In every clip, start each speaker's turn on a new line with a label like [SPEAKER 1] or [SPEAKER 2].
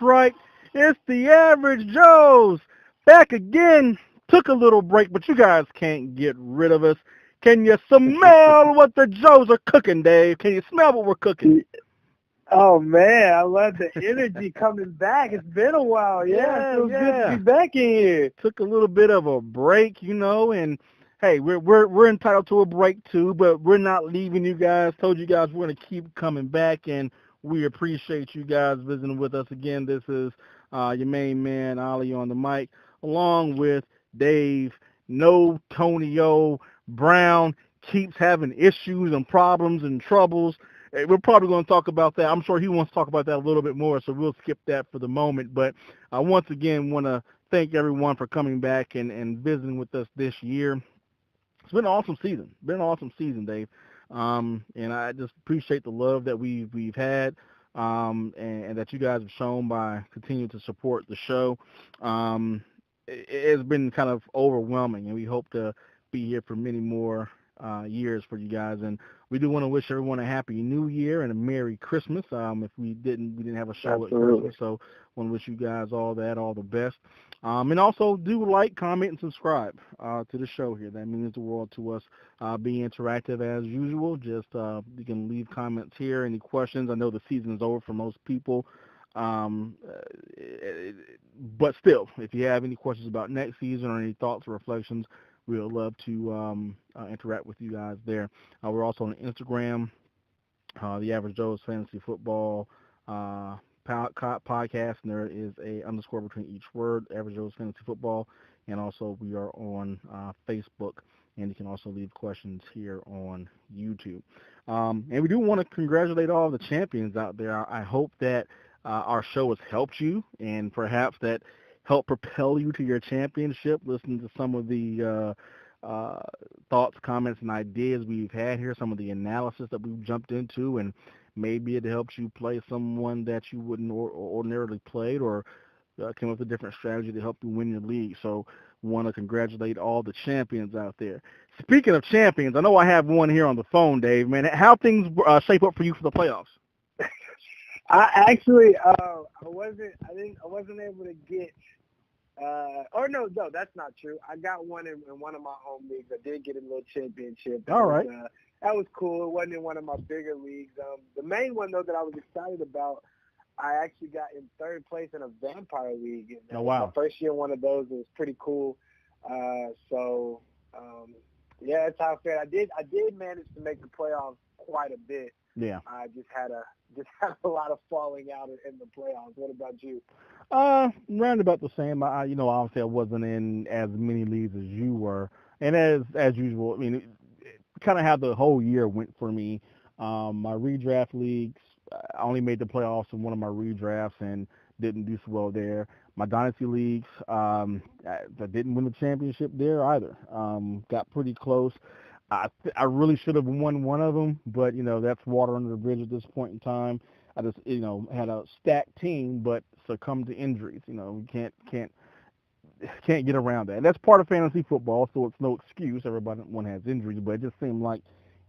[SPEAKER 1] right. It's the Average Joes. Back again. Took a little break, but you guys can't get rid of us. Can you smell what the Joes are cooking, Dave? Can you smell what we're cooking?
[SPEAKER 2] Oh man, I love the energy coming back. It's been a while. Yeah, it feels good to be back in here.
[SPEAKER 1] Took a little bit of a break, and hey, we're entitled to a break too, but we're not leaving you guys. Told you guys we're gonna keep coming back, and we appreciate you guys visiting with us again. This is your main man Oli on the mic, along with Dave. No Tonio Brown keeps having issues and problems and troubles. We're probably going to talk about that. I'm sure he wants to talk about that a little bit more, so we'll skip that for the moment. But I once again want to thank everyone for coming back and visiting with us this year. It's been an awesome season. Dave. And I just appreciate the love that we've had, and that you guys have shown by continuing to support the show. It's been kind of overwhelming, and we hope to be here for many more years for you guys. And we do want to wish everyone a happy New Year and a Merry Christmas. If we didn't have a show at Christmas, so want to wish you guys all the best. And also do like, comment, and subscribe to the show here. That means the world to us. Be interactive as usual. Just you can leave comments here. Any questions? I know the season is over for most people. But still, if you have any questions about next season or any thoughts or reflections, we would love to interact with you guys there. We're also on Instagram, the Average Joe's Fantasy Football podcast, and there is a underscore between each word, Average Joe's Fantasy Football, and also we are on Facebook, and you can also leave questions here on YouTube. And we do want to congratulate all the champions out there. I hope that our show has helped you, and perhaps that helped propel you to your championship, listening to some of the thoughts, comments, and ideas we've had here, some of the analysis that we've jumped into, and maybe it helps you play someone that you wouldn't ordinarily played, or came up with a different strategy to help you win your league. So want to congratulate all the champions out there. Speaking of champions, I know I have one here on the phone, Dave. Man, how things shape up for you for the playoffs?
[SPEAKER 2] I actually, I wasn't able to get. No, that's not true. I got one in one of my home leagues. I did get a little championship.
[SPEAKER 1] All right.
[SPEAKER 2] That was cool. It wasn't in one of my bigger leagues. The main one, though, that I was excited about, I actually got in third place in a vampire league. And
[SPEAKER 1] oh, wow.
[SPEAKER 2] My first year in one of those. It was pretty cool. Yeah, that's how I fared. I did manage to make the playoffs quite a bit.
[SPEAKER 1] Yeah.
[SPEAKER 2] I just had a lot of falling out in the playoffs. What about you?
[SPEAKER 1] Round about the same. Obviously I wasn't in as many leagues as you were, and as usual, I mean, kind of how the whole year went for me. My redraft leagues, I only made the playoffs in one of my redrafts and didn't do so well there. My dynasty leagues, I didn't win the championship there either. Got pretty close. I really should have won one of them, but that's water under the bridge at this point in time. I just had a stacked team, but succumbed to injuries. We can't get around that. And that's part of fantasy football, so it's no excuse. Everyone has injuries, but it just seemed like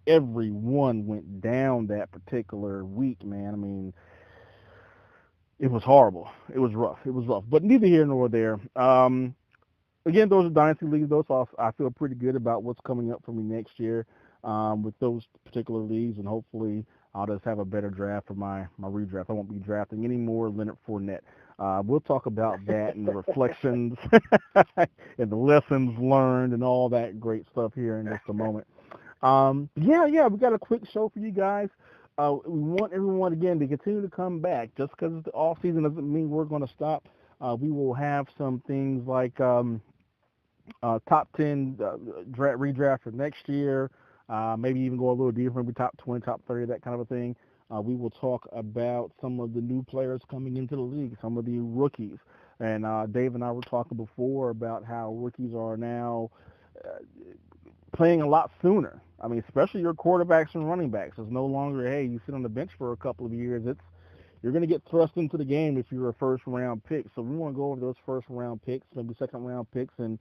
[SPEAKER 1] everyone went down that particular week, man. I mean, it was horrible. It was rough. But neither here nor there. Again, those are dynasty leagues, though, so I feel pretty good about what's coming up for me next year with those particular leagues, and hopefully I'll just have a better draft for my redraft. I won't be drafting any more Leonard Fournette. We'll talk about that and the reflections and the lessons learned and all that great stuff here in just a moment. Yeah, we got a quick show for you guys. We want everyone, again, to continue to come back. Just because it's the off season doesn't mean we're going to stop. We will have some things like top 10 redraft for next year, maybe even go a little deeper, maybe top 20, top 30, that kind of a thing. We will talk about some of the new players coming into the league, some of the rookies. And Dave and I were talking before about how rookies are now playing a lot sooner. I mean, especially your quarterbacks and running backs. It's no longer, hey, you sit on the bench for a couple of years. You're going to get thrust into the game if you're a first-round pick. So we want to go over those first-round picks, maybe second-round picks, and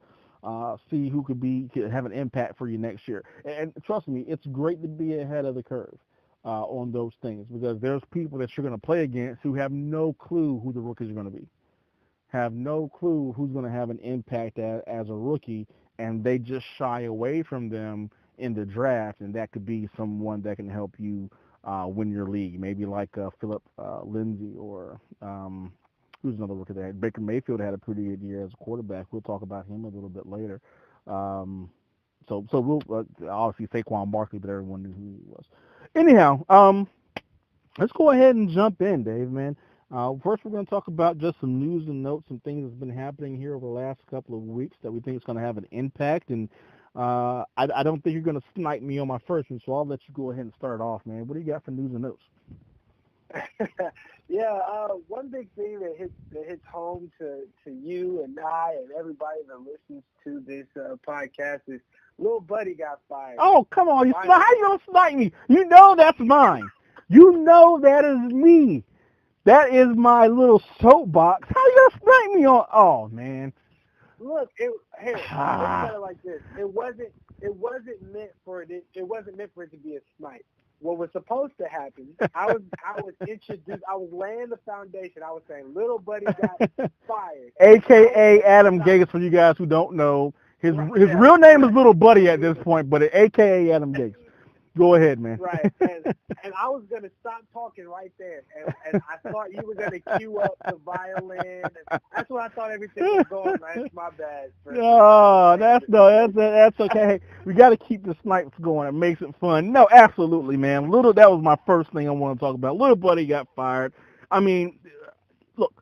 [SPEAKER 1] see who could have an impact for you next year. And trust me, it's great to be ahead of the curve. on those things, because there's people that you're going to play against who have no clue who the rookies are going to be, have no clue who's going to have an impact as a rookie, and they just shy away from them in the draft, and that could be someone that can help you win your league. Maybe like Philip Lindsay, or who's another rookie there? Baker Mayfield had a pretty good year as a quarterback. We'll talk about him a little bit later. Um, so we'll obviously Saquon Barkley, but everyone knew who he was. Anyhow, let's go ahead and jump in, Dave, man. First, we're going to talk about just some news and notes and things that's been happening here over the last couple of weeks that we think is going to have an impact. And I don't think you're going to snipe me on my first one, so I'll let you go ahead and start off, man. What do you got for news and notes?
[SPEAKER 2] Yeah, one big thing that hits home to you and I and everybody that listens to this podcast is Lil Buddy got fired.
[SPEAKER 1] Oh, come on. How you going to snipe me? You know that's mine. You know that is me. That is my little soapbox. How you gonna snipe me on? Oh man.
[SPEAKER 2] Look, think about it like this. It wasn't meant for it. It wasn't meant for it to be a snipe. What was supposed to happen? I was introduced. I was laying the foundation. I was saying, Little Buddy got fired,
[SPEAKER 1] AKA Adam Gates. For you guys who don't know, his real name is Little Buddy at this point, but AKA Adam Gates. Go ahead, man.
[SPEAKER 2] Right, and I was going to stop talking right there, and I thought you were going to cue up the violin. And that's what I thought everything was going. That's my bad.
[SPEAKER 1] Oh, that's okay. We got to keep the snipes going. It makes it fun. No, absolutely, man. That was my first thing I want to talk about. Little Buddy got fired. I mean, look,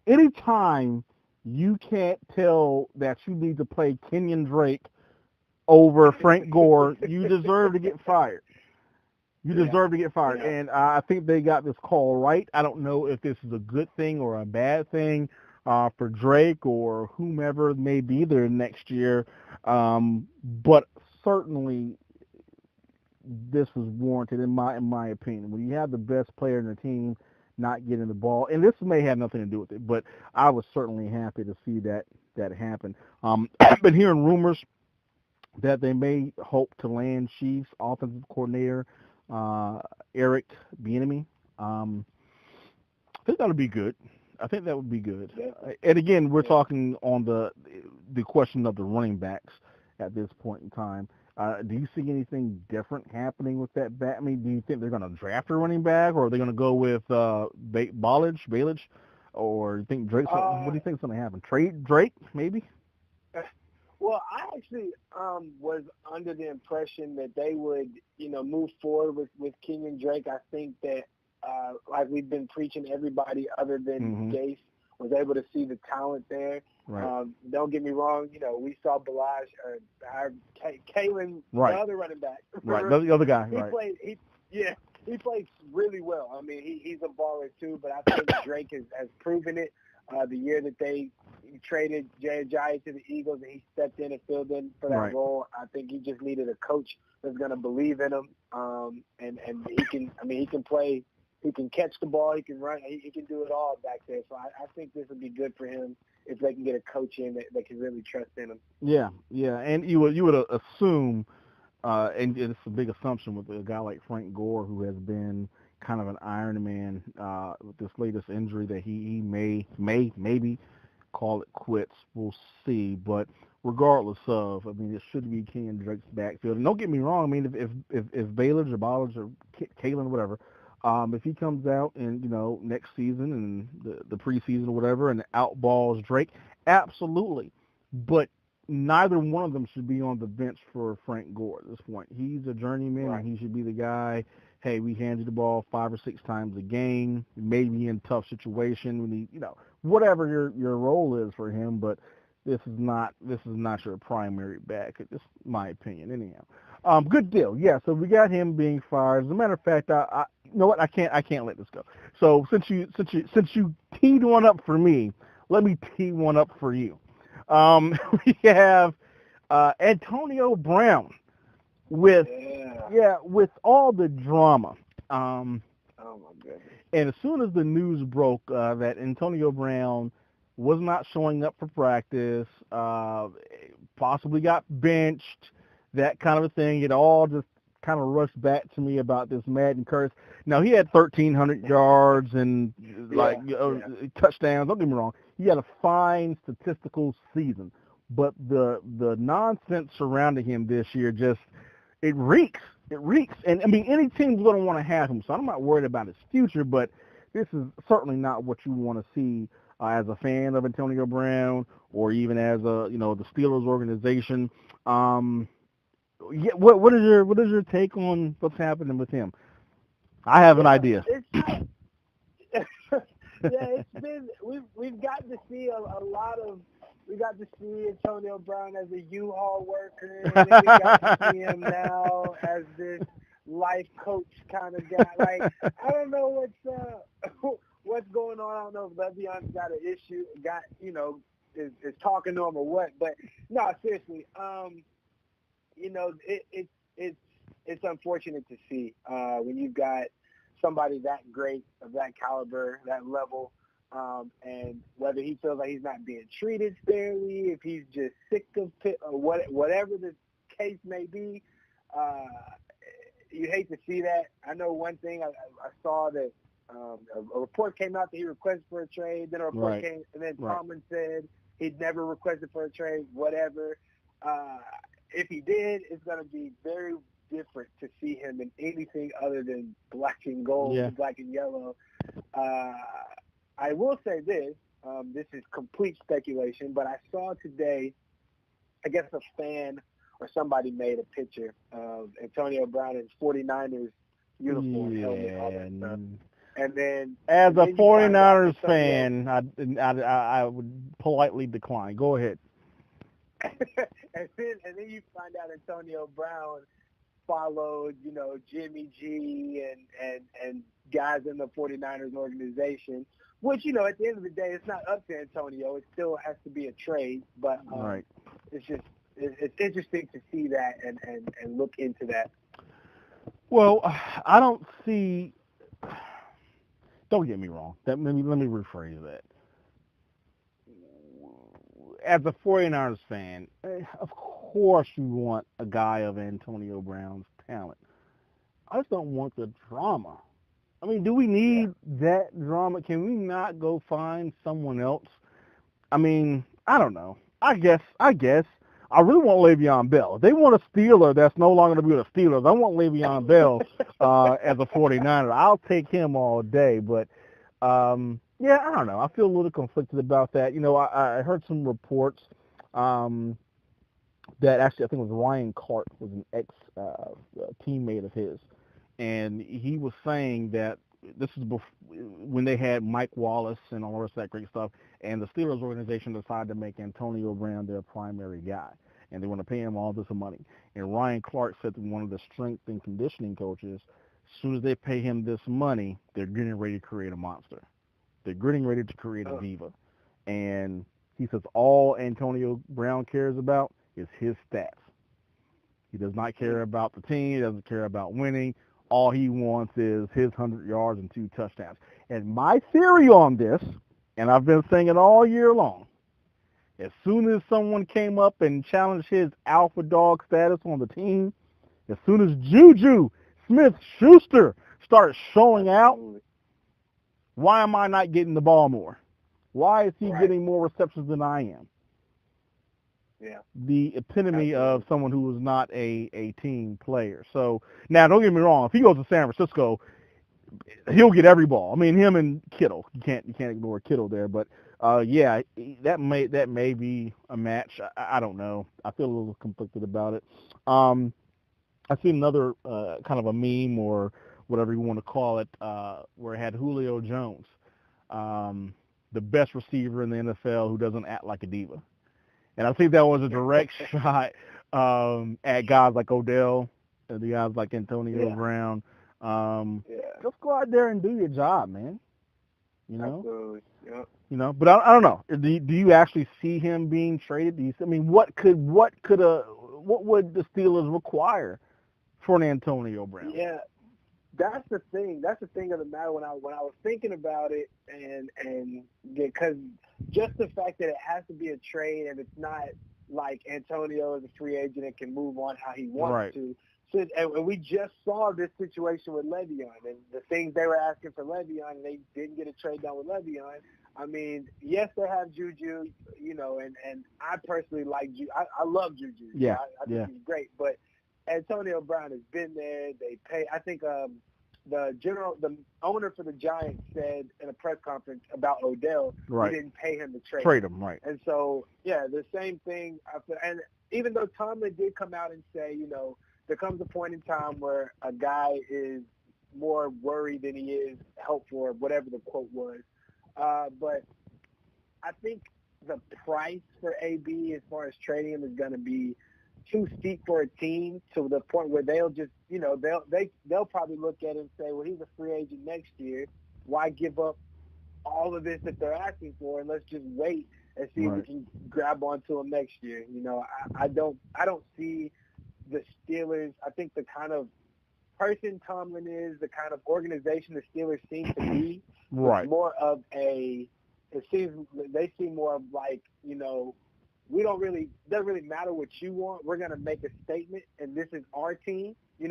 [SPEAKER 1] anytime you can't tell that you need to play Kenyon Drake over Frank Gore, you deserve to get fired. You deserve to get fired. Yeah. And I think they got this call right. I don't know if this is a good thing or a bad thing for Drake or whomever may be there next year. But certainly this was warranted in my opinion. When you have the best player in the team not getting the ball, and this may have nothing to do with it, but I was certainly happy to see that happen. I've been hearing rumors that they may hope to land Chiefs offensive coordinator Eric Bieniemy. I think that would be good. I think that would be good. Yeah. And again, we're talking on the question of the running backs at this point in time. Do you see anything different happening with that back? I mean, do you think they're going to draft a running back, or are they going to go with Balich, or you think Drake? What do you think is going to happen? Trade Drake, maybe?
[SPEAKER 2] Well, I actually was under the impression that they would, move forward with Kenyon Drake. I think that, like we've been preaching, everybody other than Gase was able to see the talent there.
[SPEAKER 1] Right.
[SPEAKER 2] Don't get me wrong. We saw Balaj, Kalen, the other running back.
[SPEAKER 1] Right, the other guy.
[SPEAKER 2] He played really well. I mean, he's a baller too, but I think Drake has proven it. The year that they traded Jay Ajayi to the Eagles and he stepped in and filled in for that role, I think he just needed a coach that's going to believe in him. And he can play, he can catch the ball, he can run, he can do it all back there. So I think this would be good for him if they can get a coach in that can really trust in him.
[SPEAKER 1] Yeah, and you would assume, and it's a big assumption with a guy like Frank Gore, who has been kind of an Iron Man with this latest injury, that he may maybe call it quits. We'll see. But regardless of, I mean, it should be Kenyon Drake's backfield. And don't get me wrong. I mean, if Baylor or Ballage or Kalen or whatever, if he comes out and next season and the preseason or whatever and outballs Drake, absolutely. But neither one of them should be on the bench for Frank Gore at this point. He's a journeyman, and he should be the guy. Hey, we hand you the ball 5 or 6 times a game, maybe in tough situation when he, whatever your role is for him. But this is not your primary back. It's just my opinion, anyhow. Good deal. Yeah. So we got him being fired. As a matter of fact, I you know what? I can't let this go. So since you teed one up for me, let me tee one up for you. We have Antonio Brown with all the drama.
[SPEAKER 2] Oh my goodness.
[SPEAKER 1] And as soon as the news broke that Antonio Brown was not showing up for practice, possibly got benched, that kind of a thing. It all just kind of rushed back to me about this Madden curse. Now he had 1,300 yards and touchdowns. Don't get me wrong. He had a fine statistical season, but the nonsense surrounding him this year just it reeks. It reeks. And I mean, any team's going to want to have him, so I'm not worried about his future. But this is certainly not what you want to see as a fan of Antonio Brown, or even as the Steelers organization. What is your take on what's happening with him? I have an idea.
[SPEAKER 2] It's been we've got to see a lot of we got to see Antonio Brown as a U-Haul worker, and then we got to see him now as this life coach kind of guy. Like, I don't know what's going on. I don't know if Le'Veon's got an issue, is talking to him or what. But no, seriously, it's unfortunate to see when you've got somebody that great, of that caliber, that level, and whether he feels like he's not being treated fairly, if he's just sick of it, or whatever the case may be. You hate to see that. I know one thing. I saw that a report came out that he requested for a trade. Then a report came, and then Tomlin said he'd never requested for a trade. Whatever. If he did, it's going to be very different to see him in anything other than black and gold, black and yellow. I will say this. This is complete speculation, but I saw today, I guess a fan or somebody made a picture of Antonio Brown in 49ers uniform, helmet, all that stuff. And then,
[SPEAKER 1] as a 49ers fan, I would politely decline. Go ahead.
[SPEAKER 2] and then you find out Antonio Brown followed, Jimmy G and guys in the 49ers organization, which, at the end of the day, it's not up to Antonio. It still has to be a trade, but it's interesting to see that and look into that.
[SPEAKER 1] Well, I don't see. Don't get me wrong. Let me rephrase that. As a 49ers fan, of course you want a guy of Antonio Brown's talent. I just don't want the drama. I mean, do we need that drama? Can we not go find someone else? I mean, I don't know. I guess. I really want Le'Veon Bell. If they want a Steeler that's no longer going to be with the Steelers, I want Le'Veon Bell as a 49er. I'll take him all day. But, I don't know. I feel a little conflicted about that. I heard some reports that actually I think it was Ryan Clark was an ex-teammate of his. And he was saying that this is when they had Mike Wallace and all the rest of that great stuff, and the Steelers organization decided to make Antonio Brown their primary guy, and they want to pay him all this money. And Ryan Clark said to one of the strength and conditioning coaches, as soon as they pay him this money, they're getting ready to create a monster. They're getting ready to create a diva. And he says all Antonio Brown cares about is his stats. He does not care about the team. He doesn't care about winning. All he wants is his 100 yards and 2 touchdowns. And my theory on this, and I've been saying it all year long, as soon as someone came up and challenged his alpha dog status on the team, as soon as Juju Smith-Schuster started showing out, why am I not getting the ball more? Why is he getting more receptions than I am?
[SPEAKER 2] Yeah.
[SPEAKER 1] The epitome of someone who is not a team player. So now, don't get me wrong. If he goes to San Francisco, he'll get every ball. I mean, him and Kittle. You can't ignore Kittle there. But that may be a match. I don't know. I feel a little conflicted about it. I seen another kind of a meme or whatever you want to call it, where it had Julio Jones, the best receiver in the NFL who doesn't act like a diva. And I think that was a direct shot at guys like Odell and the guys like Antonio Brown. Just go out there and do your job, man.
[SPEAKER 2] Absolutely. Yeah.
[SPEAKER 1] But I don't know. Do you actually see him being traded? What would the Steelers require for an Antonio Brown?
[SPEAKER 2] Yeah. that's the thing. That's the thing of the matter when I was thinking about it, and because just the fact that it has to be a trade and it's not like Antonio is a free agent and can move on how he wants to. So, and we just saw this situation with Le'Veon and the things they were asking for Le'Veon, and they didn't get a trade done with Le'Veon. I mean, yes, they have Juju, and I personally like Juju. I love Juju.
[SPEAKER 1] Yeah,
[SPEAKER 2] I think he's great, but Antonio Brown has been there. They pay. I think the owner for the Giants said in a press conference about Odell, we didn't pay him to trade
[SPEAKER 1] him, right?
[SPEAKER 2] And so, yeah, the same thing. And even though Tomlin did come out and say, there comes a point in time where a guy is more worried than he is helpful, or whatever the quote was. But I think the price for AB as far as trading him is going to be too steep for a team to the point where they'll just, they'll probably look at it and say, well, he's a free agent next year. Why give up all of this that they're asking for, and let's just wait and see if we can grab onto him next year. I don't see the Steelers. I think the kind of person Tomlin is, the kind of organization the Steelers seem to be, more of they seem more of like, doesn't really matter what you want. We're going to make a statement, and this is our team. It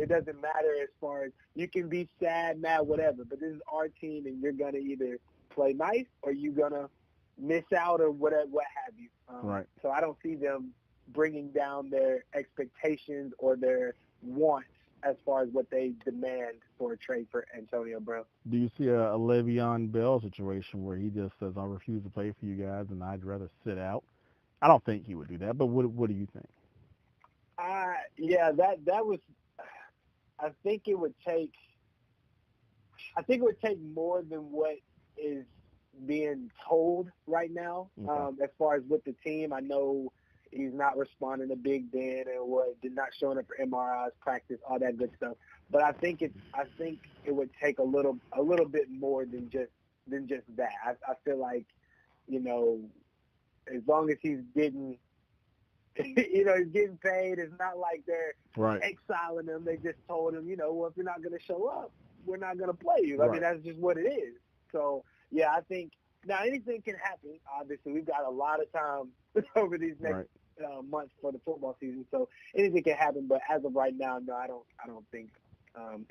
[SPEAKER 2] doesn't matter as far as you can be sad, mad, whatever, but this is our team, and you're going to either play nice or you're going to miss out or whatever, what have you. So I don't see them bringing down their expectations or their wants as far as what they demand for a trade for Antonio Brown.
[SPEAKER 1] Do you see a Le'Veon Bell situation where he just says, I refuse to play for you guys and I'd rather sit out? I don't think he would do that, but what do you think?
[SPEAKER 2] That was. I think it would take more than what is being told right now. As far as with the team, I know he's not responding to Big Ben and did not showing up for MRIs, practice, all that good stuff. But I think it would take a little bit more than just that. I feel like, as long as he's getting, he's getting paid. It's not like they're exiling him. They just told him, well, if you're not going to show up, we're not going to play you. I mean, that's just what it is. So, yeah, I think now anything can happen. Obviously, we've got a lot of time over these next months for the football season. So anything can happen. But as of right now, no, I don't think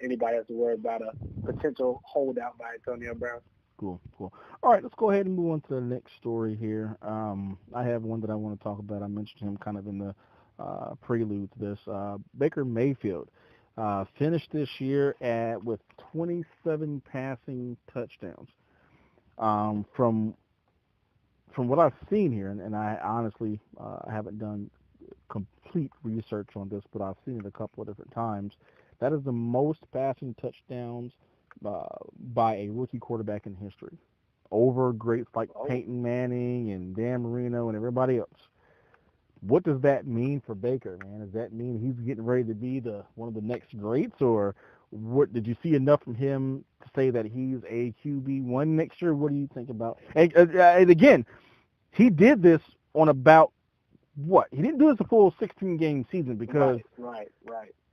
[SPEAKER 2] anybody has to worry about a potential holdout by Antonio Brown.
[SPEAKER 1] Cool. All right, let's go ahead and move on to the next story here. I have one that I want to talk about. I mentioned him kind of in the prelude to this. Baker Mayfield finished this year with 27 passing touchdowns. From what I've seen here, and I honestly haven't done complete research on this, but I've seen it a couple of different times. That is the most passing touchdowns by a rookie quarterback in history, over greats like Peyton Manning and Dan Marino and everybody else. What does that mean for Baker, man? Does that mean he's getting ready to be one of the next greats, or what? Did you see enough from him to say that he's a QB1 next year? What do you think about? And again, he did this on about what? He didn't do this a full 16-game season because
[SPEAKER 2] right.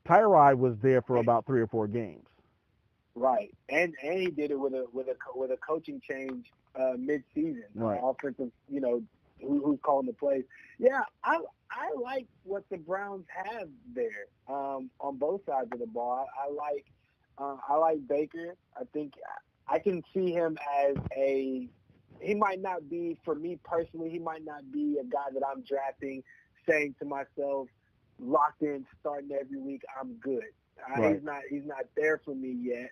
[SPEAKER 1] Tyrod was there for about 3 or 4 games.
[SPEAKER 2] Right, and he did it with a coaching change mid-season. Offensive, who's calling the plays. Yeah, I like what the Browns have there on both sides of the ball. I like Baker. I think I can see him as he might not be, for me personally, he might not be a guy that I'm drafting saying to myself, locked in, starting every week, I'm good. He's not there for me yet,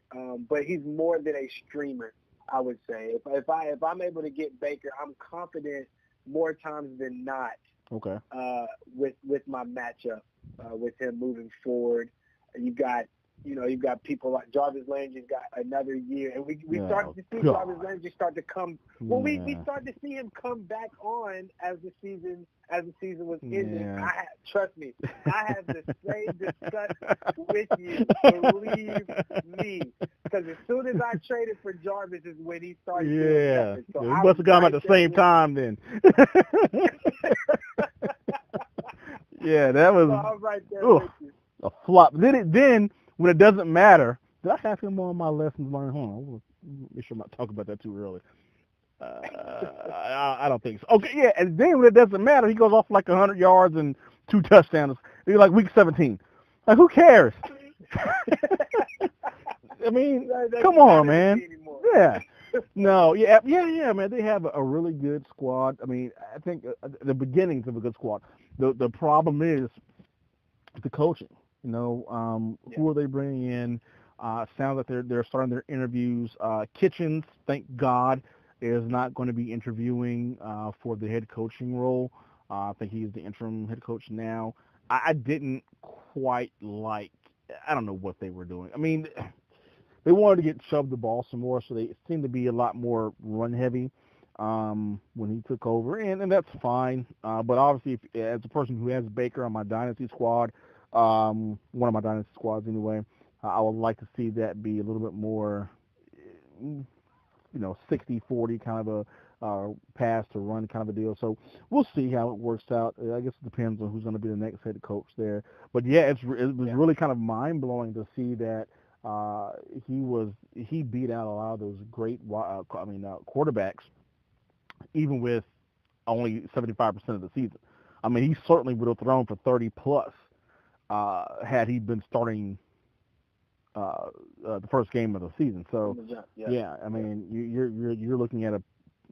[SPEAKER 2] but he's more than a streamer, I would say. If I'm able to get Baker, I'm confident more times than not.
[SPEAKER 1] Okay.
[SPEAKER 2] With my matchup with him moving forward, you've got people like Jarvis Landry's got another year, and we start to see Jarvis Landry start to come. Well, we start to see him come back on as the season was ending. Trust me, I have the same disgust with you. Believe me, because as soon as I traded for Jarvis is when he started.
[SPEAKER 1] Yeah, so we must have gone at the same time then. Yeah, that was
[SPEAKER 2] so I'm right there with you.
[SPEAKER 1] A flop. Then when it doesn't matter, Did I have him on my lessons learned? Hold on, we'll make sure I'm not talking about that too early. I don't think so. Okay, yeah, and then when it doesn't matter, he goes off like 100 yards and 2 touchdowns. He's like week 17. Like, who cares? I mean,
[SPEAKER 2] That
[SPEAKER 1] come
[SPEAKER 2] doesn't
[SPEAKER 1] on,
[SPEAKER 2] matter to
[SPEAKER 1] man.
[SPEAKER 2] me anymore.
[SPEAKER 1] Yeah. No, yeah, man. They have a really good squad. I mean, I think the beginnings of a good squad. The problem is the coaching.
[SPEAKER 2] Yeah.
[SPEAKER 1] Who are they bringing in? Sounds like they're starting their interviews. Kitchens, thank God, is not going to be interviewing for the head coaching role. I think he's the interim head coach now. I didn't quite like. I don't know what they were doing. I mean, they wanted to get shoved the ball some more, so they seemed to be a lot more run heavy when he took over, and that's fine. But obviously, as a person who has Baker on my dynasty squad, one of my dynasty squads anyway, I would like to see that be a little bit more, 60-40 kind of a pass to run kind of a deal. So we'll see how it works out. I guess it depends on who's going to be the next head coach there. But yeah, it was really kind of mind blowing to see that he beat out a lot of those great quarterbacks, even with only 75% of the season. I mean, he certainly would have thrown for 30 plus had he been starting the first game of the season. So yeah, I mean, you're looking at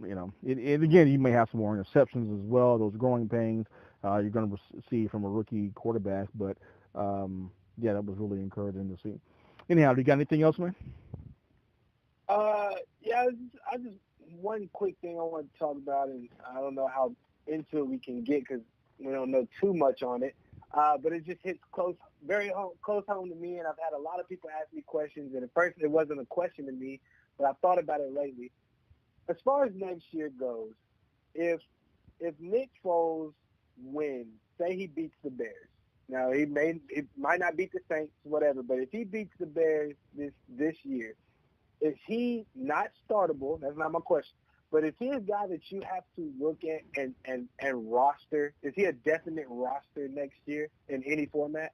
[SPEAKER 1] again, you may have some more interceptions as well. Those growing pains you're going to see from a rookie quarterback, but yeah, that was really encouraging to see. Anyhow, do you got anything else, man?
[SPEAKER 2] Yeah, I just one quick thing I want to talk about, and I don't know how into it we can get because we don't know too much on it. But it just hits close home to me, and I've had a lot of people ask me questions. And at first, it wasn't a question to me, but I've thought about it lately. As far as next year goes, if Nick Foles wins, say he beats the Bears. Now it might not beat the Saints, whatever, but if he beats the Bears this year, is he not startable? That's not my question. But is he a guy that you have to look at and roster? Is he a definite roster next year in any format?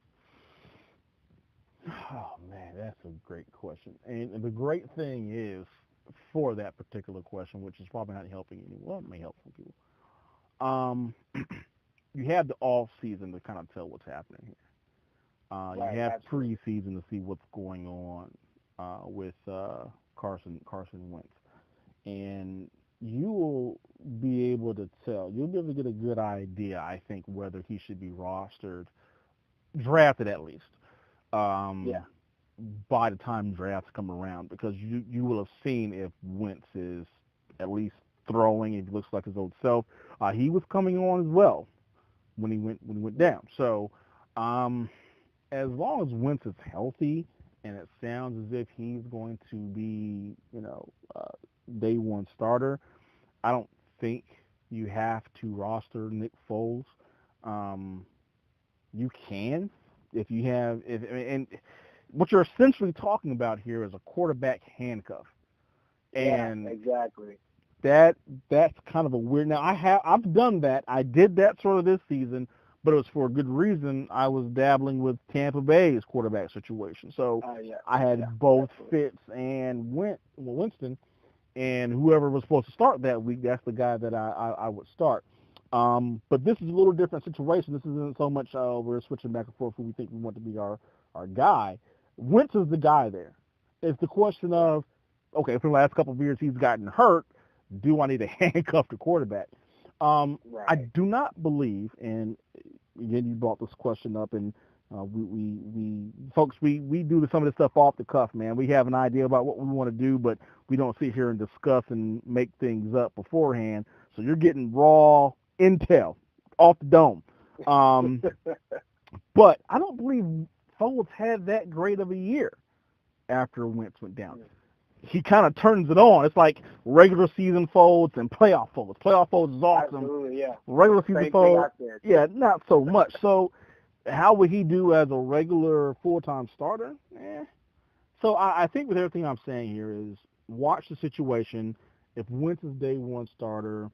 [SPEAKER 1] Oh man, that's a great question. And the great thing is for that particular question, which is probably not helping anyone. Well, it may help some people. Um, you have the off season to kind of tell what's happening here.
[SPEAKER 2] Right,
[SPEAKER 1] You have
[SPEAKER 2] absolutely.
[SPEAKER 1] preseason to see what's going on with Carson Wentz, and you will be able to tell. You'll be able to get a good idea, I think, whether he should be rostered, drafted at least,
[SPEAKER 2] Yeah.
[SPEAKER 1] um, by the time drafts come around, because you will have seen if Wentz is at least throwing. If he looks like his old self, he was coming on as well when he went
[SPEAKER 2] Yeah.
[SPEAKER 1] down. So. Um, as long as Wentz is healthy, and it sounds as if he's going to be, day one starter, I don't think you have to roster Nick Foles. Um, you can if you have if and what you're essentially talking about here is a quarterback handcuff,
[SPEAKER 2] Yeah,
[SPEAKER 1] and
[SPEAKER 2] exactly.
[SPEAKER 1] that's kind of a weird. Now I've done that. I did that sort of this season, but it was for a good reason. I was dabbling with Tampa Bay's quarterback situation, so
[SPEAKER 2] Yeah.
[SPEAKER 1] I
[SPEAKER 2] Yeah.
[SPEAKER 1] had both
[SPEAKER 2] Absolutely.
[SPEAKER 1] Fitz and Winston, and whoever was supposed to start that week, that's the guy that I would start. But this is a little different situation. This isn't so much we're switching back and forth who we think we want to be our guy. Wentz is the guy there. It's the question
[SPEAKER 2] Right.
[SPEAKER 1] of, okay, for the last couple of years he's gotten hurt. Do I need to handcuff the quarterback? I
[SPEAKER 2] Right.
[SPEAKER 1] do not believe, and again, you brought this question up, and we folks, we do some of this stuff off the cuff, man. We have an idea about what we want to do, but we don't sit here and discuss and make things up beforehand. So you're getting raw intel off the dome. Um, but I don't believe Foles had that great of a year after Wentz went down. He kind of turns it on. It's like regular season Foles and playoff Foles. Playoff Foles is awesome.
[SPEAKER 2] Absolutely. Yeah.
[SPEAKER 1] Regular season
[SPEAKER 2] Same thing
[SPEAKER 1] Foles,
[SPEAKER 2] I said.
[SPEAKER 1] yeah, not so much. So how would he do as a regular full-time starter? So I think with everything I'm saying here is watch the situation. If Wentz is day one starter,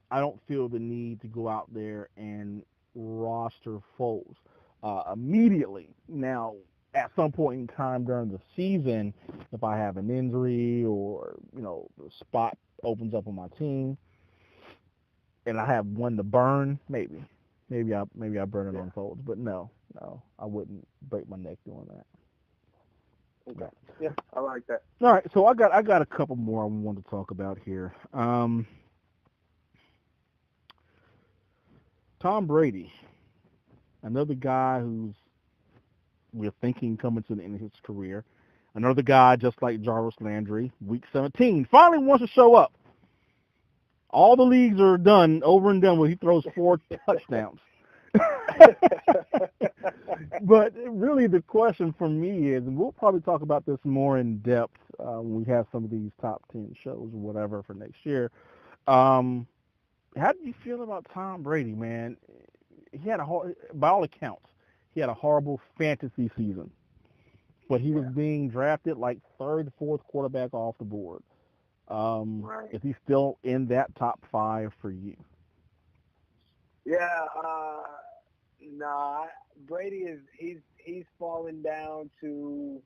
[SPEAKER 1] I don't feel the need to go out there and roster Foles immediately. Now, at some point in time during the season, if I have an injury or the spot opens up on my team and I have one to burn, maybe I burn it
[SPEAKER 2] Yeah.
[SPEAKER 1] on folds, but no, I wouldn't break my neck doing that.
[SPEAKER 2] Okay.
[SPEAKER 1] Yeah.
[SPEAKER 2] Yeah, I like that.
[SPEAKER 1] All right, so I got a couple more I want to talk about here. Tom Brady, another guy who's we're thinking coming to the end of his career. Another guy just like Jarvis Landry, week 17, finally wants to show up. All the leagues are done, over and done with. He throws 4 touchdowns. But really, the question for me is, and we'll probably talk about this more in depth when we have some of these top 10 shows or whatever for next year. Um, how do you feel about Tom Brady, man? He had by all accounts, he had a horrible fantasy season, but he was
[SPEAKER 2] Yeah.
[SPEAKER 1] being drafted like third, fourth quarterback off the board.
[SPEAKER 2] Right.
[SPEAKER 1] Is he still in that top 5 for you?
[SPEAKER 2] Yeah. Nah. Brady is he's falling down to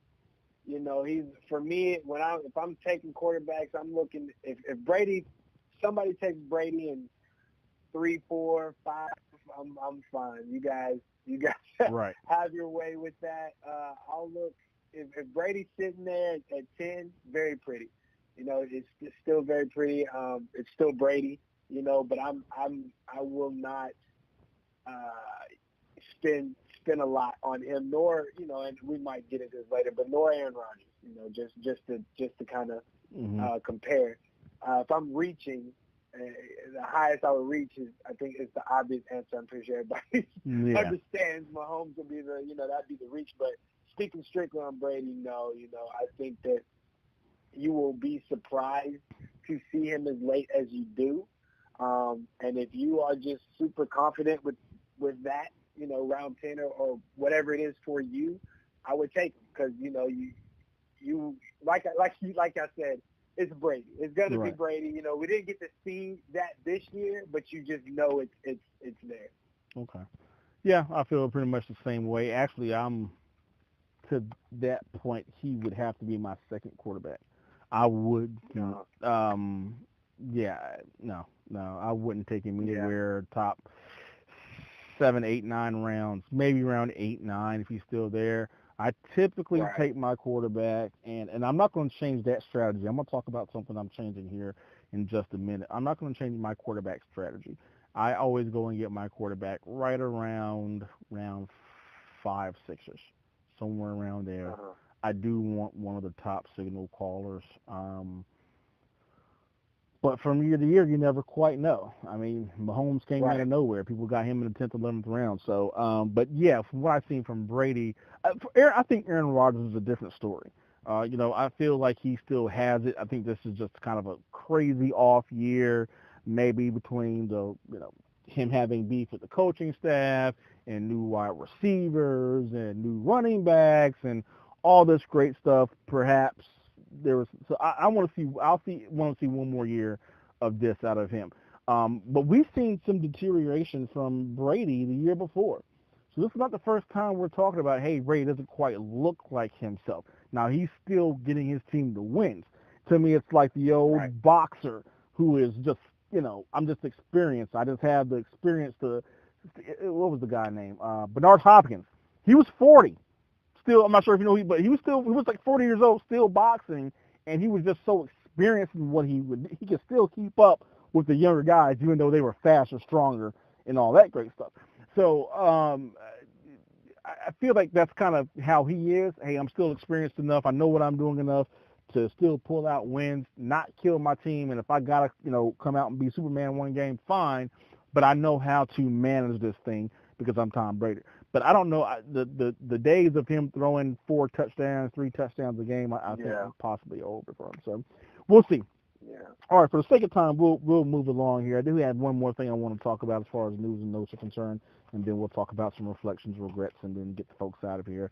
[SPEAKER 2] he's for me when if I'm taking quarterbacks I'm looking if Brady somebody takes Brady in 3, 4, 5 I'm fine. You guys
[SPEAKER 1] Right.
[SPEAKER 2] have your way with that. I'll look if Brady's sitting there at 10, very pretty. It's still very pretty. It's still Brady. But I will not spend a lot on him, nor and we might get into this later, but nor Aaron Rodgers. Just to kind of
[SPEAKER 1] Hmm.
[SPEAKER 2] compare. If I'm reaching, the highest I would reach is I think it's the obvious answer. I'm pretty sure everybody
[SPEAKER 1] Yeah.
[SPEAKER 2] understands. Mahomes will be that'd be the reach. But speaking strictly on Brady, no, I think that you will be surprised to see him as late as you do. And if you are just super confident with that, round 10 or whatever it is for you, I would take him because you like I said, it's Brady. It's gonna be
[SPEAKER 1] Right.
[SPEAKER 2] Brady. We didn't get to see that this year, but you just know it's there.
[SPEAKER 1] Okay. Yeah, I feel pretty much the same way. Actually, I'm to that point. He would have to be my second quarterback. I would.
[SPEAKER 2] No.
[SPEAKER 1] Um. Yeah. No. I wouldn't take him
[SPEAKER 2] Yeah.
[SPEAKER 1] anywhere top 7, 8, 9 rounds. Maybe round 8, 9 if he's still there. I typically
[SPEAKER 2] Right.
[SPEAKER 1] take my quarterback, and I'm not going to change that strategy. I'm going to talk about something I'm changing here in just a minute. I'm not going to change my quarterback strategy. I always go and get my quarterback right around round 5, 6ish, somewhere around there.
[SPEAKER 2] Uh-huh.
[SPEAKER 1] I do want one of the top signal callers. But from year to year, you never quite know. I mean, Mahomes came out
[SPEAKER 2] Right.
[SPEAKER 1] of nowhere. People got him in the 10th, 11th round. So, but yeah, from what I've seen from Brady, I think Aaron Rodgers is a different story. I feel like he still has it. I think this is just kind of a crazy off year, maybe between him having beef with the coaching staff and new wide receivers and new running backs and all this great stuff. Perhaps there was. So I want to see. Want to see one more year of this out of him. But we've seen some deterioration from Brady the year before. So this is not the first time we're talking about, hey, Brady doesn't quite look like himself. Now he's still getting his team to wins. To me, it's like the
[SPEAKER 2] Right.
[SPEAKER 1] old boxer who is just, I'm just experienced. I just have the experience to. What was the guy name? Bernard Hopkins. He was 40. Still, I'm not sure if you know, but he was like 40 years old, still boxing, and he was just so experienced in what he could still keep up with the younger guys, even though they were faster, stronger, and all that great stuff. So I feel like that's kind of how he is. Hey, I'm still experienced enough. I know what I'm doing enough to still pull out wins, not kill my team. And if I gotta, come out and be Superman one game, fine. But I know how to manage this thing because I'm Tom Brady. But I don't know the days of him throwing 4 touchdowns, 3 touchdowns a game. I think
[SPEAKER 2] Yeah.
[SPEAKER 1] are possibly over for him. So we'll see.
[SPEAKER 2] Yeah.
[SPEAKER 1] All right, for the sake of time, we'll move along here. I do have one more thing I want to talk about as far as news and notes are concerned, and then we'll talk about some reflections, regrets, and then get the folks out of here.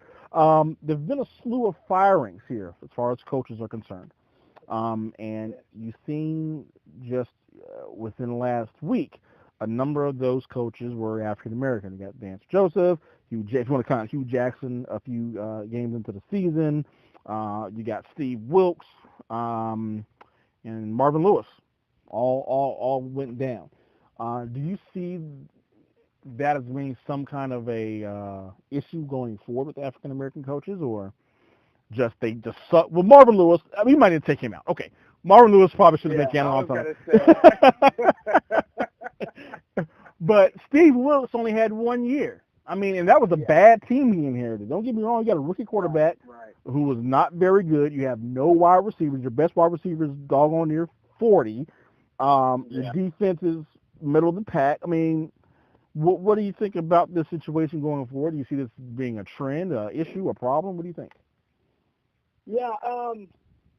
[SPEAKER 1] There's been a slew of firings here as far as coaches are concerned, and
[SPEAKER 2] Yeah.
[SPEAKER 1] you've seen just within the last week a number of those coaches were African American. You got Vance Joseph, if you want to count Hugh Jackson a few games into the season. You got Steve Wilkes and Marvin Lewis. All went down. Do you see that as being some kind of a issue going forward with African American coaches, or just they just suck? Well, Marvin Lewis, I mean, you might need to take him out. Okay, Marvin Lewis probably should have been canned a long time. But Steve Wilkes only had 1 year. I mean, and that was a bad team he inherited. Don't get me wrong, you got a rookie quarterback who was not very good. You have no wide receivers. Your best wide receiver is doggone near 40. Your defense is middle of the pack. I mean, what do you think about this situation going forward? Do you see this being a trend, a issue, a problem? What do you think?
[SPEAKER 2] Yeah,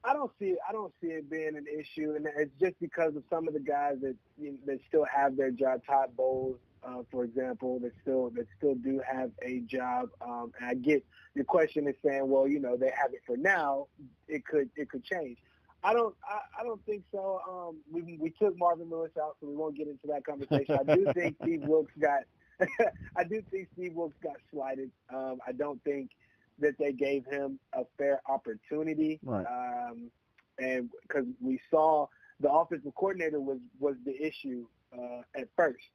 [SPEAKER 2] I don't see it being an issue, and it's just because of some of the guys that still have their job. Todd Bowles, for example, that still do have a job. And I get your question is saying, well, they have it for now. It could change. I don't think so. We took Marvin Lewis out, so we won't get into that conversation. I do think Steve Wilkes got slighted. I don't think that they gave him a fair opportunity.
[SPEAKER 1] Right.
[SPEAKER 2] And because we saw the offensive coordinator was the issue at first,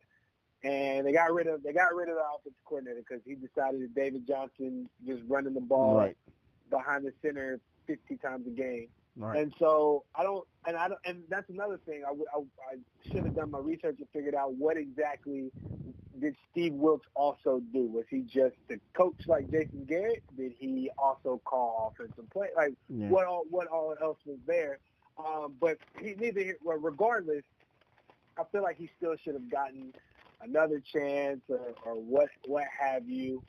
[SPEAKER 2] and they got rid of the offensive coordinator because he decided that David Johnson was running the ball behind the center 50 times a game.
[SPEAKER 1] Right.
[SPEAKER 2] And so and that's another thing. I should have done my research and figured out what exactly did Steve Wilkes also do. Was he just the coach like Jason Garrett? Did he also call offensive play? Like what all else was there? But regardless, I feel like he still should have gotten another chance or what have you.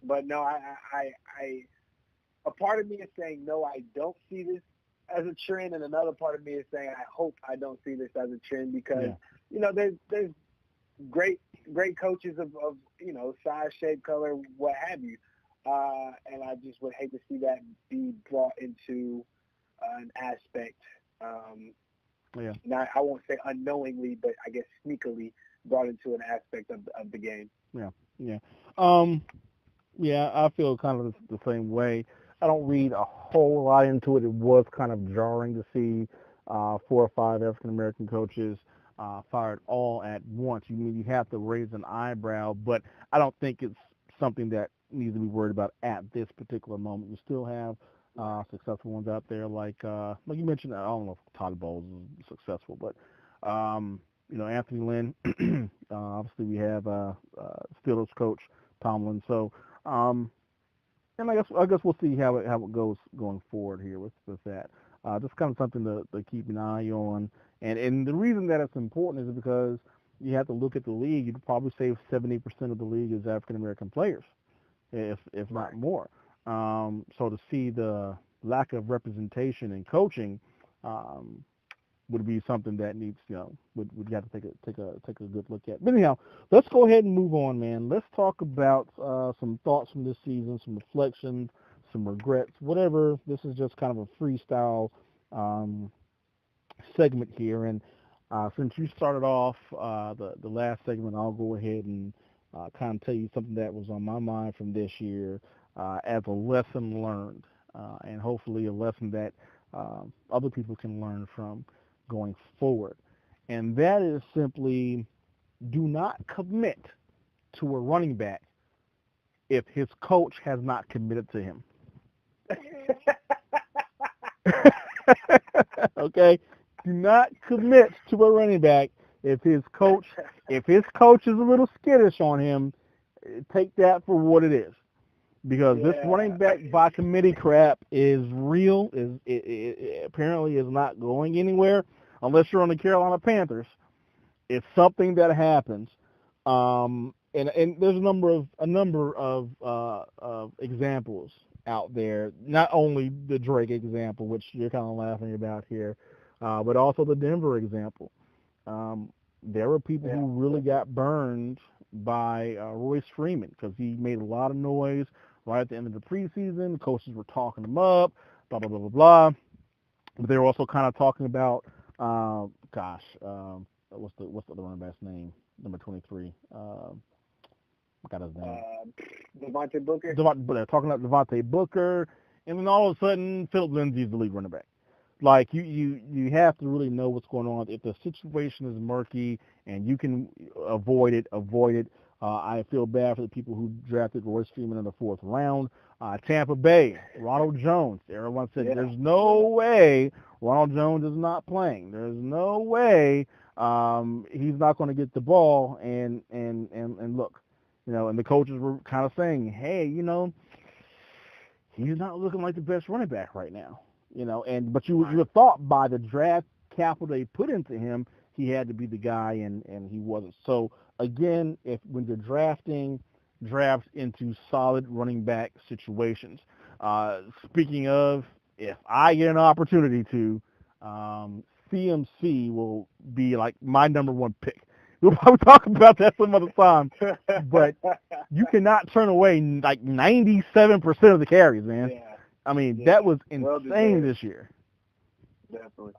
[SPEAKER 2] But no, I a part of me is saying, no, I don't see this as a trend, and another part of me is saying, I hope I don't see this as a trend because, there's great coaches of size, shape, color, what have you. And I just would hate to see that be brought into an aspect, not, I won't say unknowingly, but I guess sneakily brought into an aspect of the game.
[SPEAKER 1] Yeah, I feel kind of the same way. I don't read a whole lot into it. It was kind of jarring to see 4 or 5 African-American coaches fired all at once. You have to raise an eyebrow, but I don't think it's something that needs to be worried about at this particular moment. You still have successful ones out there like you mentioned. I don't know if Todd Bowles is successful, but Anthony Lynn. Obviously, we have Steelers coach Tomlin. So. And I guess we'll see how it goes going forward here with that. Just kind of something to keep an eye on. And the reason that it's important is because you have to look at the league. You'd probably say 70% of the league is African American players, if not more. So to see the lack of representation in coaching would be something that needs, would have to take a good look at. But anyhow, let's go ahead and move on, man. Let's talk about some thoughts from this season, some reflections, some regrets, whatever. This is just kind of a freestyle segment here. And since you started off the last segment, I'll go ahead and kind of tell you something that was on my mind from this year as a lesson learned, and hopefully a lesson that other people can learn from going forward. And that is simply do not commit to a running back if his coach has not committed to him. Okay? Do not commit to a running back if his coach is a little skittish on him. Take that for what it is. Because this running back by committee crap is real. It apparently is not going anywhere unless you're on the Carolina Panthers. It's something that happens, and there's a number of examples out there. Not only the Drake example, which you're kind of laughing about here, but also the Denver example. There were people who really got burned by Royce Freeman because he made a lot of noise right at the end of the preseason. The coaches were talking him up, blah, blah. But they were also kind of talking about, what's the other running back's name? Number 23. I got his name.
[SPEAKER 2] Devontae Booker.
[SPEAKER 1] But they're talking about Devontae Booker, and then all of a sudden, Philip Lindsay's the lead running back. Like you have to really know what's going on. If the situation is murky and you can avoid it, avoid it. I feel bad for the people who drafted Royce Freeman in the fourth round. Tampa Bay, Ronald Jones. Everyone said there's no way Ronald Jones is not playing. There's no way he's not going to get the ball. And look, and the coaches were kind of saying, hey, he's not looking like the best running back right now. But you would have thought by the draft capital they put into him, he had to be the guy, and he wasn't. So again, when you're drafting, draft into solid running back situations. Speaking of, if I get an opportunity to, CMC will be like my number one pick. We'll probably talk about that some other time, but you cannot turn away like 97% of the carries, man.
[SPEAKER 2] Yeah.
[SPEAKER 1] I mean, that was insane this year.
[SPEAKER 2] Definitely,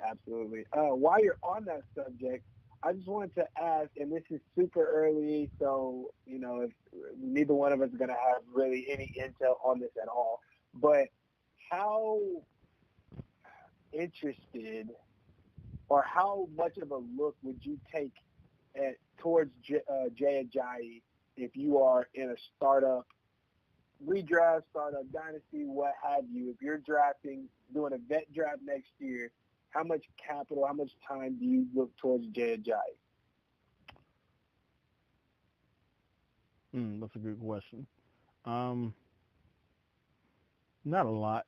[SPEAKER 2] absolutely. While you're on that subject, I just wanted to ask, and this is super early, so if neither one of us is going to have really any intel on this at all, but how interested or how much of a look would you take towards Jay Ajayi if you are in a startup redraft, startup dynasty, what have you? If you're doing a vet draft next year, how much capital, how much time do you look towards Jay Ajayi?
[SPEAKER 1] That's a good question. Not a lot.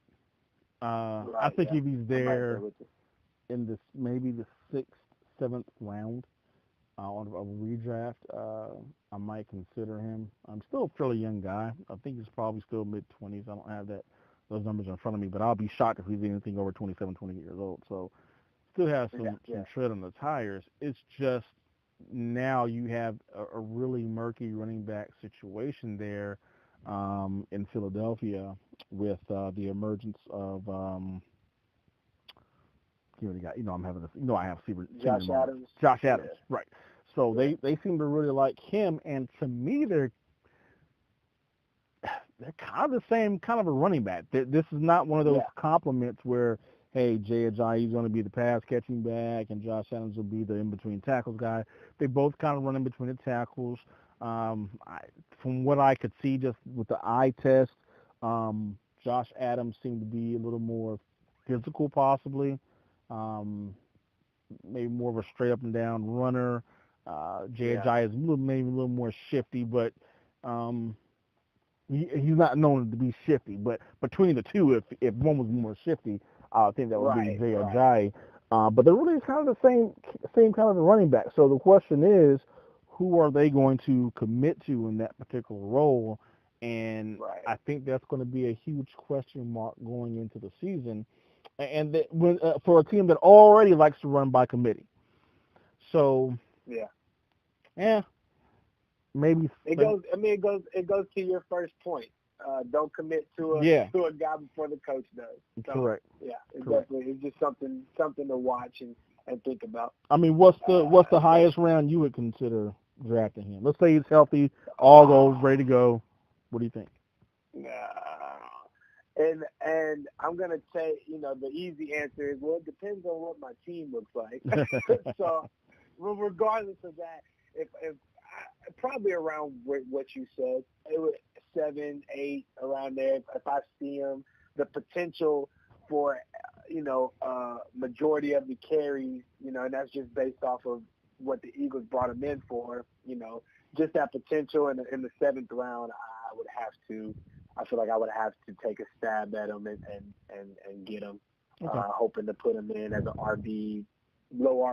[SPEAKER 1] I think if he's there in maybe the sixth, seventh round on a redraft, I might consider him. I'm still a fairly young guy. I think he's probably still mid-20s. I don't have those numbers in front of me, but I'll be shocked if he's anything over 27, 28 years old. So still has some tread on the tires. It's just now you have a really murky running back situation there in Philadelphia with the emergence of I'm having this. I have
[SPEAKER 2] Josh Adams.
[SPEAKER 1] Josh Adams, right? So they seem to really like him, and to me, they're kind of the same kind of a running back. This is not one of those compliments where, hey, Jay Ajayi is going to be the pass catching back, and Josh Adams will be the in between tackles guy. They both kind of run in between the tackles. From what I could see, just with the eye test, Josh Adams seemed to be a little more physical, possibly. Maybe more of a straight up and down runner. Jay Ajayi is maybe a little more shifty, but he's not known to be shifty. But between the two, if one was more shifty, I think that would be Jay Ajayi. But they're really kind of the same kind of a running back. So the question is, who are they going to commit to in that particular role? And I think that's going to be a huge question mark going into the season. And for a team that already likes to run by committee. So maybe
[SPEAKER 2] it goes. I mean, it goes to your first point. Don't commit to a guy before the coach does. So,
[SPEAKER 1] correct.
[SPEAKER 2] Yeah, definitely. It's just something to watch and think about.
[SPEAKER 1] I mean, what's the highest round you would consider drafting him? Let's say he's healthy, all goes, ready to go. What do you think?
[SPEAKER 2] And I'm gonna say, the easy answer is, well, it depends on what my team looks like. So, regardless of that, if probably around what you said, it was 7, 8 around there. If I see him, the potential for majority of the carries, and that's just based off of what the Eagles brought him in for, just that potential in the 7th round, I feel like I would have to take a stab at him and get him, hoping to put him in as an RB, low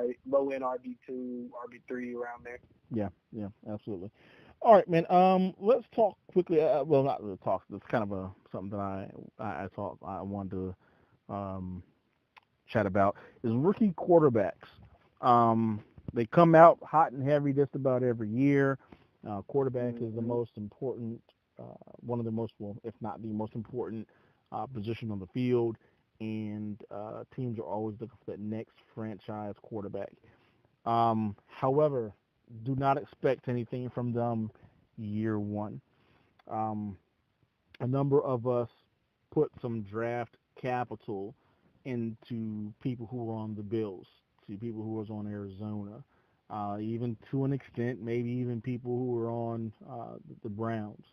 [SPEAKER 2] end RB2, RB3 around there.
[SPEAKER 1] Yeah, absolutely. All right, man. Let's talk quickly. Well, not really talk. It's kind of something that I wanted to chat about is rookie quarterbacks. They come out hot and heavy just about every year. Quarterback is the most important, one of the most, well, if not the most important position on the field, and teams are always looking for that next franchise quarterback. However, do not expect anything from them year one. Um, a number of us put some draft capital into people who were on the Bills, to people who was on Arizona, even to an extent, maybe even people who were on the Browns.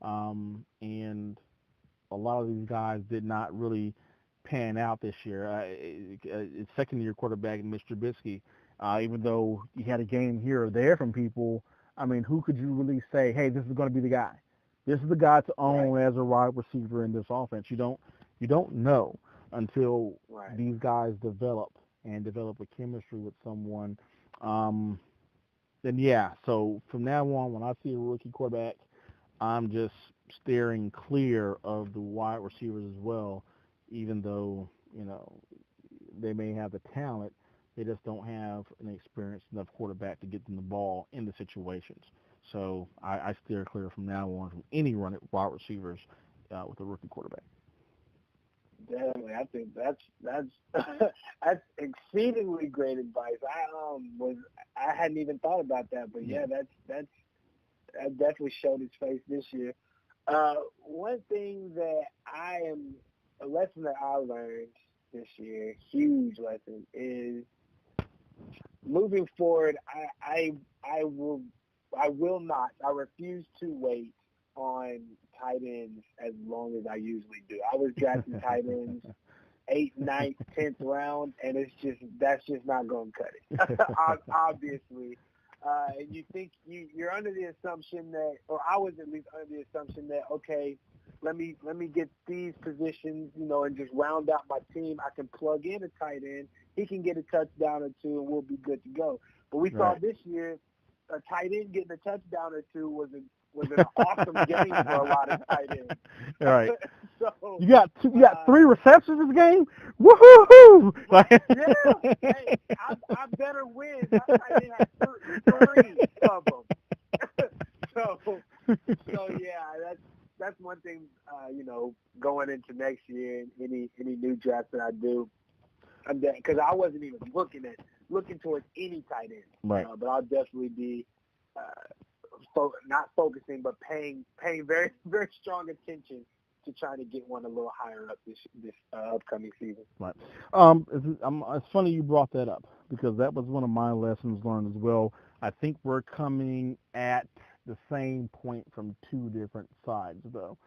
[SPEAKER 1] And a lot of these guys did not really pan out this year. Second-year quarterback Mitch Trubisky, even though he had a game here or there from people, I mean, who could you really say, hey, this is going to be the guy? This is the guy to own as a wide receiver in this offense. You don't know until these guys develop a chemistry with someone. Um, then yeah, so from now on, when I see a rookie quarterback, I'm just steering clear of the wide receivers as well, even though, they may have the talent, they just don't have an experienced enough quarterback to get them the ball in the situations. So I steer clear from now on from any run at wide receivers with a rookie quarterback.
[SPEAKER 2] Definitely, I think that's that's exceedingly great advice. I hadn't even thought about that, but yeah, that definitely showed its face this year. One thing that a lesson that I learned this year, huge lesson, is moving forward. I will I refuse to wait on tight ends as long as I usually do. I was drafting tight ends 8th, 9th, 10th round, and that's just not going to cut it. Obviously. And you think you're under the assumption that, or I was at least under the assumption that, okay, let me get these positions, and just round out my team. I can plug in a tight end. He can get a touchdown or two, and we'll be good to go. But we saw this year a tight end getting a touchdown or two was an awesome game for a lot of tight ends.
[SPEAKER 1] All right.
[SPEAKER 2] So
[SPEAKER 1] you got 3 receptions this game. Woohoo!
[SPEAKER 2] Yeah. Hey, I better win. I tight end had 3 of them. so yeah, that's one thing. Going into next year, any new draft that I do, because I wasn't even looking towards any tight end.
[SPEAKER 1] Right.
[SPEAKER 2] But I'll definitely be not focusing, but paying very, very strong attention to trying to get one a little higher up this upcoming season.
[SPEAKER 1] Right. It's funny you brought that up because that was one of my lessons learned as well. I think we're coming at the same point from 2 different sides, though.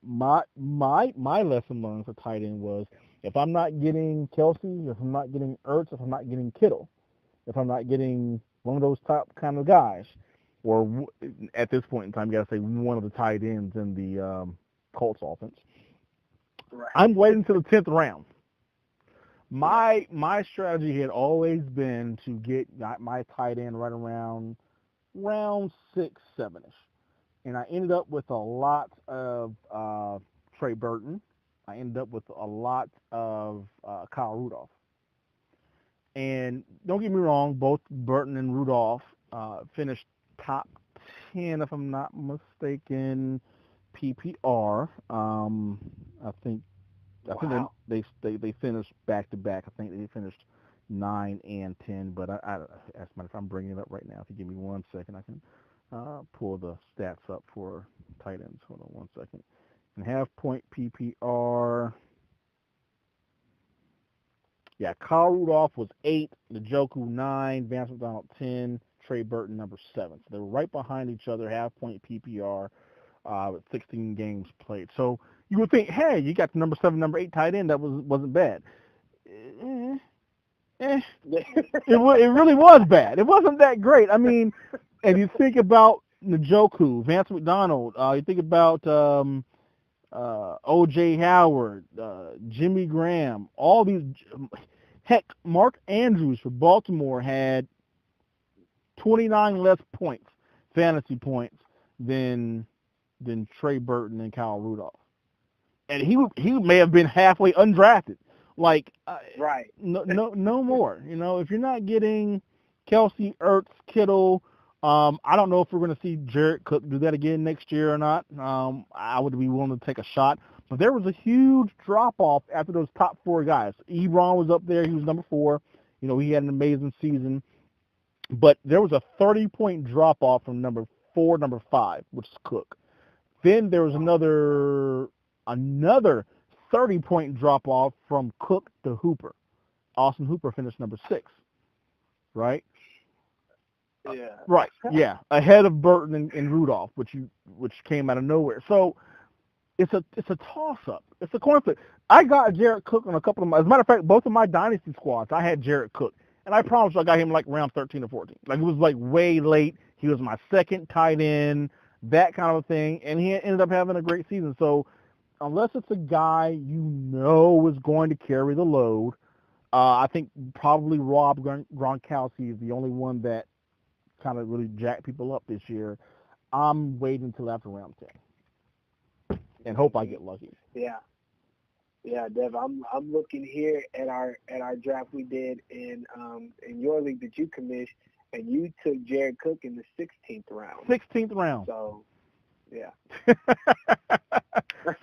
[SPEAKER 1] My lesson learned for tight end was if I'm not getting Kelsey, if I'm not getting Ertz, if I'm not getting Kittle, if I'm not getting one of those top kind of guys, or at this point in time, you got to say one of the tight ends in the Colts offense.
[SPEAKER 2] Right.
[SPEAKER 1] I'm waiting to the 10th round. My strategy had always been to get my tight end right around round 6, 7ish, and I ended up with a lot of Trey Burton. I ended up with a lot of Kyle Rudolph. And don't get me wrong, both Burton and Rudolph finished top 10, if I'm not mistaken, PPR. I think they finished back to back. I think they finished 9 and 10. But as a matter of fact, I'm bringing it up right now. If you give me 1 second, I can pull the stats up for tight ends. Hold on 1 second. And half point PPR. Yeah, Kyle Rudolph was 8, Njoku 9, Vance McDonald 10, Trey Burton number 7. So they were right behind each other, half point PPR, with 16 games played. So you would think, hey, you got the number 7, number 8 tight end. That wasn't bad. It really was bad. It wasn't that great. I mean, and you think about Njoku, Vance McDonald, you think about O.J. Howard, Jimmy Graham, all these. Heck, Mark Andrews for Baltimore had 29 less points, fantasy points, than Trey Burton and Kyle Rudolph. And he may have been halfway undrafted. Like,
[SPEAKER 2] right.
[SPEAKER 1] No more. If you're not getting Kelsey, Ertz, Kittle, I don't know if we're going to see Jared Cook do that again next year or not. I would be willing to take a shot. But there was a huge drop-off after those top 4 guys. Ebron was up there. He was number 4. He had an amazing season. But there was a 30-point drop-off from number 4, number 5, which is Cook. Then there was another 30-point drop-off from Cook to Hooper. Austin Hooper finished number 6, right?
[SPEAKER 2] Yeah.
[SPEAKER 1] Right, yeah, ahead of Burton and Rudolph, which came out of nowhere. So it's a toss up. It's a coin flip. I got Jared Cook on a couple of my. As a matter of fact, both of my dynasty squads, I had Jared Cook, and I promise you, I got him like round 13 or 14. Like it was like way late. He was my second tight end, that kind of thing, and he ended up having a great season. So unless it's a guy you know is going to carry the load, I think probably Rob Gronkowski is the only one that kind of really jacked people up this year. I'm waiting until after round 10 and hope I get lucky.
[SPEAKER 2] Yeah. Yeah, Dev, I'm looking here at our draft we did in your league that you commissioned, and you took Jared Cook in the 16th round.
[SPEAKER 1] 16th round.
[SPEAKER 2] So, yeah.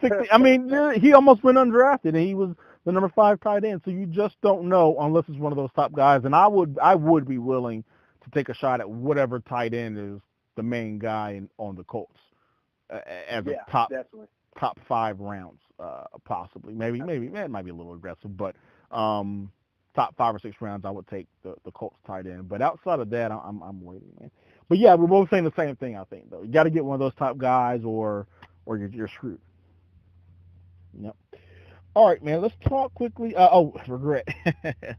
[SPEAKER 1] 16, I mean, he almost went undrafted, and he was the number 5 tight end. So you just don't know unless it's one of those top guys. And I would be willing to take a shot at whatever tight end is the main guy on the Colts as a top 5 rounds, possibly. Maybe it might be a little aggressive, but top 5 or 6 rounds, I would take the Colts tight end. But outside of that, I'm waiting, man. But yeah, we're both saying the same thing, I think, though. You got to get one of those top guys, or you're screwed. Yep. All right, man. Let's talk quickly. Regret.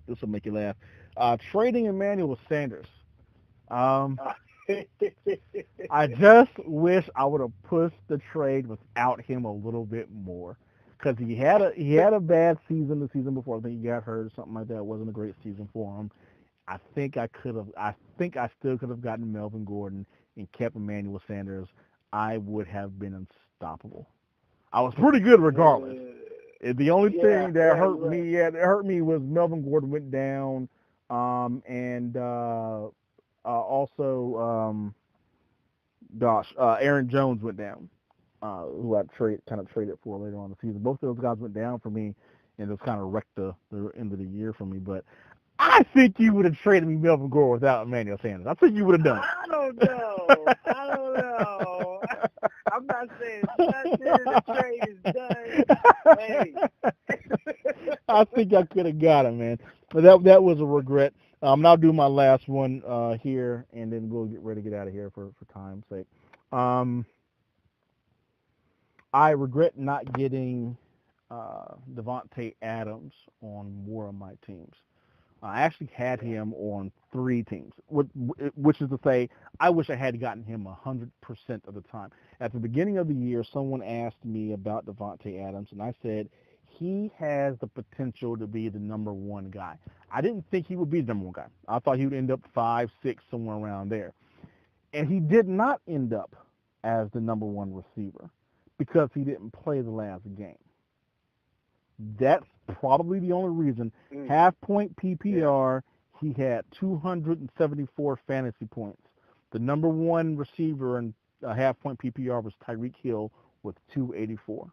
[SPEAKER 1] This will make you laugh. Trading Emmanuel Sanders. I just wish I would have pushed the trade without him a little bit more, because he had a bad season the season before. I think he got hurt or something like that. It wasn't a great season for him. I think I still could have gotten Melvin Gordon and kept Emmanuel Sanders. I would have been unstoppable. I was pretty good regardless. The only thing that hurt me was Melvin Gordon went down, and also Aaron Jones went down, who I kind of traded for later on in the season. Both of those guys went down for me, and it kind of wrecked the end of the year for me. But I think you would have traded me Melvin Gordon without Emmanuel Sanders. I think you would have done it.
[SPEAKER 2] I don't know. I'm not saying nothing. The trade is done. Hey.
[SPEAKER 1] I think I could have got him, man. But that was a regret. I'll do my last one here, and then we'll get ready to get out of here for time's sake. I regret not getting Devontae Adams on more of my teams. I actually had him on 3 teams, which is to say, I wish I had gotten him 100% of the time. At the beginning of the year, someone asked me about Devontae Adams, and I said, he has the potential to be the number 1 guy. I didn't think he would be the number 1 guy. I thought he would end up 5, 6, somewhere around there. And he did not end up as the number 1 receiver because he didn't play the last game. That's probably the only reason. Half-point PPR, he had 274 fantasy points. The number 1 receiver in half-point PPR was Tyreek Hill with 284.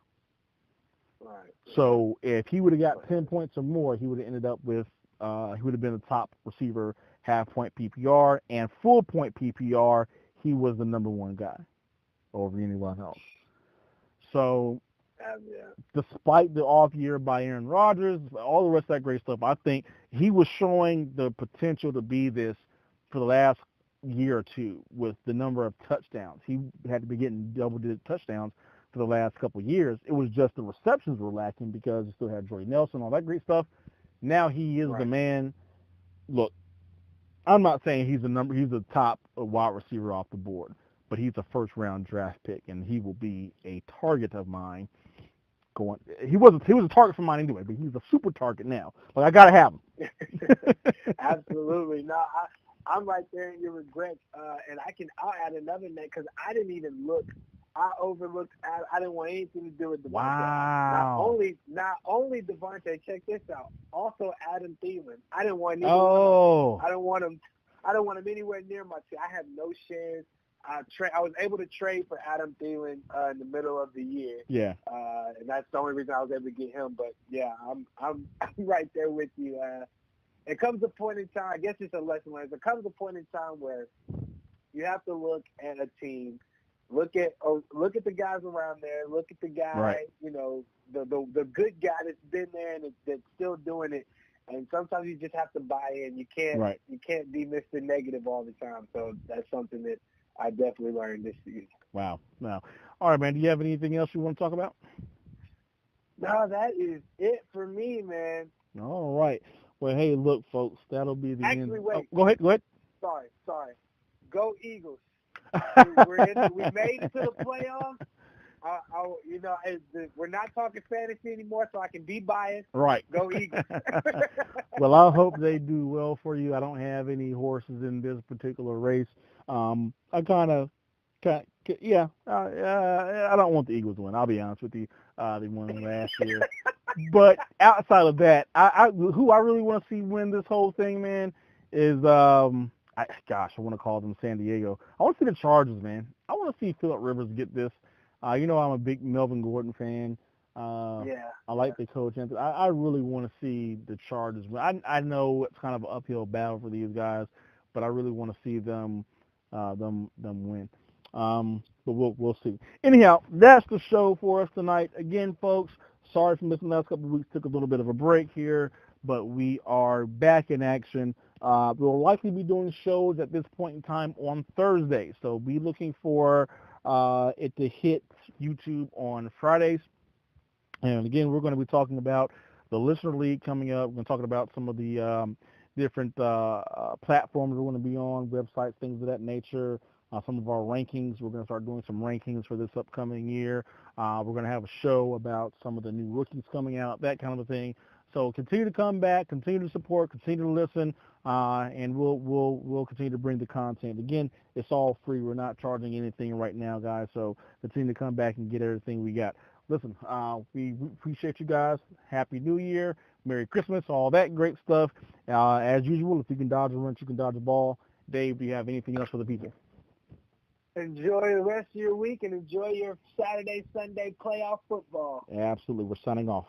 [SPEAKER 2] Right.
[SPEAKER 1] So if he would have got 10 points or more, he would have ended up with he would have been the top receiver half-point PPR, and full-point PPR, he was the number 1 guy over anyone else. So despite the off year by Aaron Rodgers, all the rest of that great stuff, I think he was showing the potential to be this for the last year or two with the number of touchdowns. He had to be getting double-digit touchdowns for the last couple of years. It was just the receptions were lacking because he still had Jordy Nelson, all that great stuff. Now he is the man. Look, I'm not saying he's the top wide receiver off the board, but he's a first-round draft pick, and he will be a target of mine. He was a target for mine anyway, but he's a super target now. Like, I gotta have him.
[SPEAKER 2] Absolutely. No, I'm right there in your regrets, and I'll add another name because I didn't even look. I overlooked. I didn't want anything to do with Devontae.
[SPEAKER 1] Wow.
[SPEAKER 2] Not only Devontae. Check this out. Also Adam Thielen. I didn't want either
[SPEAKER 1] one.
[SPEAKER 2] I don't want him. I don't want him anywhere near my team. I have no shares. I was able to trade for Adam Thielen in the middle of the year.
[SPEAKER 1] Yeah.
[SPEAKER 2] And that's the only reason I was able to get him. But yeah, I'm right there with you. it comes a point in time. I guess it's a lesson learned. There comes a point in time where you have to look at a team, look at the guys around there, look at the guy,
[SPEAKER 1] Right.
[SPEAKER 2] the good guy that's been there and that's still doing it. And sometimes you just have to buy in.
[SPEAKER 1] Right.
[SPEAKER 2] You can't be Mr. Negative all the time. So that's something that I definitely learned this season.
[SPEAKER 1] Wow. Wow. All right, man. Do you have anything else you want to talk about?
[SPEAKER 2] No, that is it for me, man.
[SPEAKER 1] All right. Well, hey, look, folks, that'll be the end.
[SPEAKER 2] Actually,
[SPEAKER 1] Oh,
[SPEAKER 2] wait.
[SPEAKER 1] go ahead. Go ahead.
[SPEAKER 2] Sorry. Go Eagles. We made it to the playoffs. We're not talking fantasy anymore, so I can be biased.
[SPEAKER 1] Right.
[SPEAKER 2] Go Eagles.
[SPEAKER 1] Well, I hope they do well for you. I don't have any horses in this particular race. I yeah. I don't want the Eagles to win. I'll be honest with you. They won last year. But outside of that, who I really want to see win this whole thing, man, is I want to call them San Diego. I want to see the Chargers, man. I want to see Phillip Rivers get this. I'm a big Melvin Gordon fan.
[SPEAKER 2] Yeah.
[SPEAKER 1] I like the coach. I really want to see the Chargers win. I know it's kind of an uphill battle for these guys, but I really want to see them win. But we'll see. Anyhow, that's the show for us tonight. Again, folks, sorry for missing the last couple of weeks. Took a little bit of a break here, but we are back in action. We'll likely be doing shows at this point in time on Thursday, so be looking for it to hit YouTube on Fridays. And again, we're going to be talking about the Listener League coming up. We're going to talk about some of the different platforms we're going to be on, websites, things of that nature. Some of our rankings. We're going to start doing some rankings for this upcoming year. We're going to have a show about some of the new rookies coming out, that kind of a thing. So continue to come back, continue to support, continue to listen, and we'll continue to bring the content. Again, it's all free. We're not charging anything right now, guys. So continue to come back and get everything we got. Listen, we appreciate you guys. Happy New Year, Merry Christmas, all that great stuff. As usual, if you can dodge a wrench, you can dodge a ball. Dave, do you have anything else for the people?
[SPEAKER 2] Enjoy the rest of your week and enjoy your Saturday, Sunday playoff football.
[SPEAKER 1] Absolutely. We're signing off.